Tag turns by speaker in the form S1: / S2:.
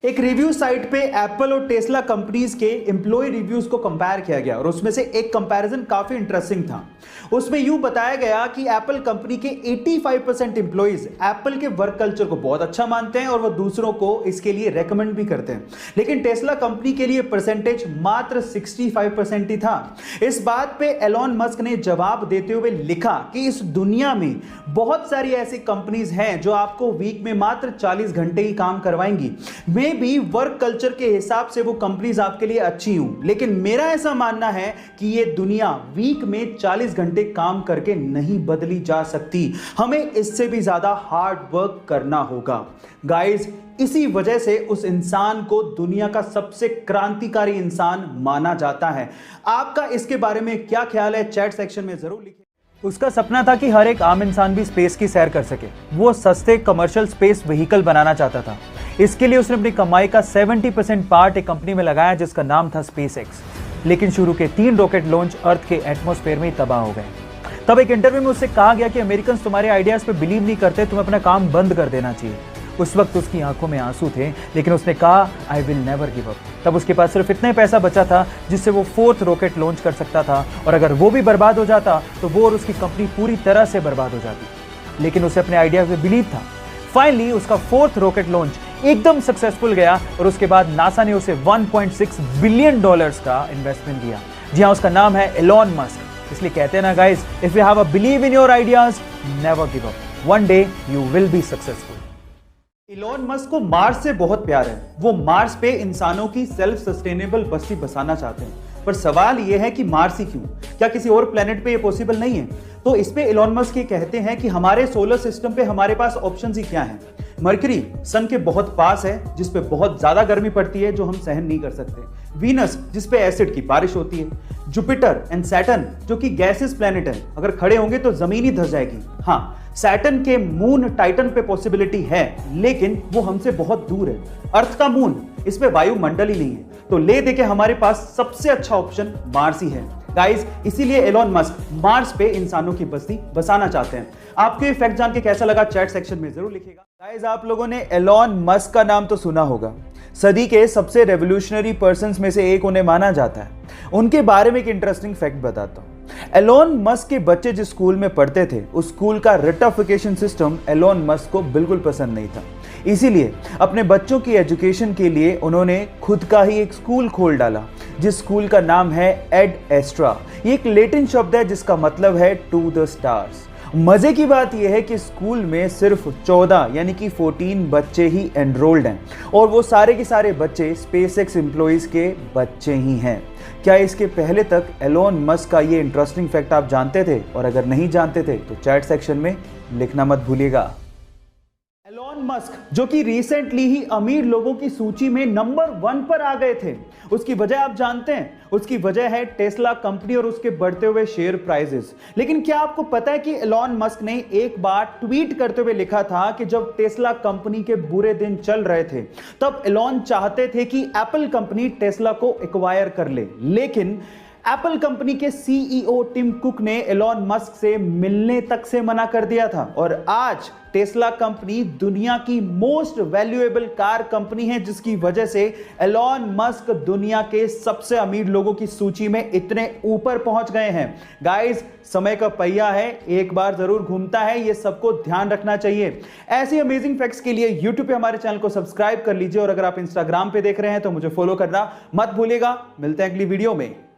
S1: एक review site पे Apple और टेस्ला कंपनीज के एम्प्लॉय रिव्यूज को कंपेयर किया गया और उसमें से एक कंपैरिजन काफी इंटरेस्टिंग था। उसमें यूं बताया गया कि एप्पल कंपनी के 85% एम्प्लॉइज एप्पल के वर्क कल्चर को बहुत अच्छा मानते हैं और वो दूसरों को इसके लिए रेकमेंड भी करते हैं, लेकिन टेस्ला कंपनी के लिए परसेंटेज मात्र 65% ही था। इस बात पे एलोन मस्क ने जवाब देते हुए लिखा कि इस दुनिया में बहुत सारी ऐसी कंपनीज हैं जो आपको वीक में मात्र 40 घंटे ही काम करवाएंगी। भी वर्क कल्चर के हिसाब से वो कंपनीज आपके लिए अच्छी हूं, लेकिन मेरा ऐसा मानना है कि ये दुनिया वीक में 40 घंटे काम करके नहीं बदली जा सकती। हमें इससे भी ज्यादा हार्ड वर्क करना होगा। गाइस, इसी वजह से उस इंसान को दुनिया का सबसे क्रांतिकारी इंसान माना जाता है। आपका इसके बारे में क्या ख्याल है? चैट सेक्शन में जरूर लिखें। उसका सपना था कि हर एक आम इंसान भी स्पेस की सैर कर सके। वो सस्ते कमर्शियल स्पेस व्हीकल बनाना चाहता था। इसके लिए उसने अपनी कमाई का 70% पार्ट एक कंपनी में लगाया जिसका नाम था स्पेसएक्स। लेकिन शुरू के 3 रॉकेट लॉन्च अर्थ के एटमॉस्फेयर में ही तबाह हो गए। तब एक इंटरव्यू में उससे कहा गया कि अमेरिकन तुम्हारे आइडियाज पे बिलीव नहीं करते, तुम्हें अपना काम बंद कर देना चाहिए। उस वक्त उसकी आंखों में आंसू थे, लेकिन उसने कहा I will never give up. तब उसके पास सिर्फ इतना पैसा बचा था जिससे वो 4th रॉकेट लॉन्च कर सकता था, और अगर वो भी बर्बाद हो जाता तो वो और उसकी कंपनी पूरी तरह से बर्बाद हो जाती। लेकिन उसे अपने आइडिया पे बिलीव था। फाइनली उसका 4th रॉकेट लॉन्च एकदम सक्सेसफुल गया और उसके बाद नासा ने उसे $1.6 बिलियन का इन्वेस्टमेंट दिया। जी हाँ, उसका नाम है एलोन मस्क। इसलिए कहते हैं ना guys, if you have a believe in your ideas, never give up, one day you will be successful. Elon Musk को मार्स से बहुत प्यार है। वो मार्स पे इंसानों की सेल्फ सस्टेनेबल बस्ती बसाना चाहते हैं, पर सवाल यह है कि मार्स ही क्यों? क्या किसी और प्लेनेट पे ये पॉसिबल नहीं है? तो इस पे एलोन मस्क ये कहते हैं कि हमारे सोलर सिस्टम पे हमारे पास ऑप्शंस ही क्या हैं। मरकरी सन के बहुत पास है, जिस पे बहुत ज्यादा गर्मी पड़ती है जो हम सहन नहीं कर सकते। वीनस, जिस पे एसिड की बारिश होती है। जुपिटर एंड सैटर्न, जो कि गैसेस प्लेनेट है, अगर खड़े होंगे तो जमीन ही धस जाएगी। हाँ, सैटर्न के मून टाइटन पे पॉसिबिलिटी है, लेकिन वो हमसे बहुत दूर है। अर्थ का मून, इस पे वायुमंडल ही नहीं है। तो ले दे के हमारे पास सबसे अच्छा ऑप्शन मार्स ही है। गाइस, इसीलिए एलोन मस्क मार्स पे इंसानों की बस्ती बसाना चाहते हैं। आपको ये फैक्ट जान के कैसा लगा? चैट सेक्शन में जरूर लिखिएगा। गाइस, आप लोगों ने एलोन मस्क का नाम तो सुना होगा। सदी के सबसे रेवोल्यूशनरी पर्सन्स में से एक उन्हें माना जाता है। उनके बारे में एक इंटरेस्टिंग फैक्ट बताता हूं। एलोन मस्क के बच्चे जिस स्कूल में पढ़ते थे, उस स्कूल का रिटफिकेशन सिस्टम एलोन मस्क को बिल्कुल पसंद नहीं था। इसीलिए अपने बच्चों की एजुकेशन के लिए उन्होंने खुद का ही एक स्कूल खोल डाला, जिस स्कूल का नाम है एड एस्ट्रा। ये एक लैटिन शब्द है जिसका मतलब है टू द स्टार्स। मजे की बात यह है कि स्कूल में सिर्फ 14 यानी कि 14 बच्चे ही एनरोल्ड हैं, और वो सारे के सारे बच्चे स्पेसएक्स एम्प्लॉइज के बच्चे ही हैं। क्या इसके पहले तक एलोन मस्क का ये इंटरेस्टिंग फैक्ट आप जानते थे? और अगर नहीं जानते थे तो चैट सेक्शन में लिखना मत भूलिएगा। एलोन मस्क, जो कि रिसेंटली ही अमीर लोगों की सूची में नंबर 1 पर आ गए थे, उसकी वजह आप जानते हैं? उसकी वजह है टेस्ला कंपनी और उसके बढ़ते हुए शेयर प्राइसेस। लेकिन क्या आपको पता है कि एलोन मस्क ने एक बार ट्वीट करते हुए लिखा था कि जब टेस्ला कंपनी के बुरे दिन चल रहे थे, तब एलोन चाहते थे कि एप्पल कंपनी टेस्ला को एक्वायर कर ले, लेकिन एप्पल कंपनी के सीईओ टिम कुक ने एलोन मस्क से मिलने तक से मना कर दिया था। और आज टेस्ला कंपनी दुनिया की मोस्ट वैल्यूएबल कार कंपनी है, जिसकी वजह से एलोन मस्क दुनिया के सबसे अमीर लोगों की सूची में इतने ऊपर पहुंच गए हैं। गाइस, समय का पहिया है, एक बार जरूर घूमता है, ये सबको ध्यान रखना चाहिए। ऐसी अमेजिंग फैक्ट्स के लिए यूट्यूब पे हमारे चैनल को सब्सक्राइब कर लीजिए, और अगर आप इंस्टाग्राम पे देख रहे हैं तो मुझे फॉलो करना मत भूलिएगा। मिलते हैं अगली वीडियो में।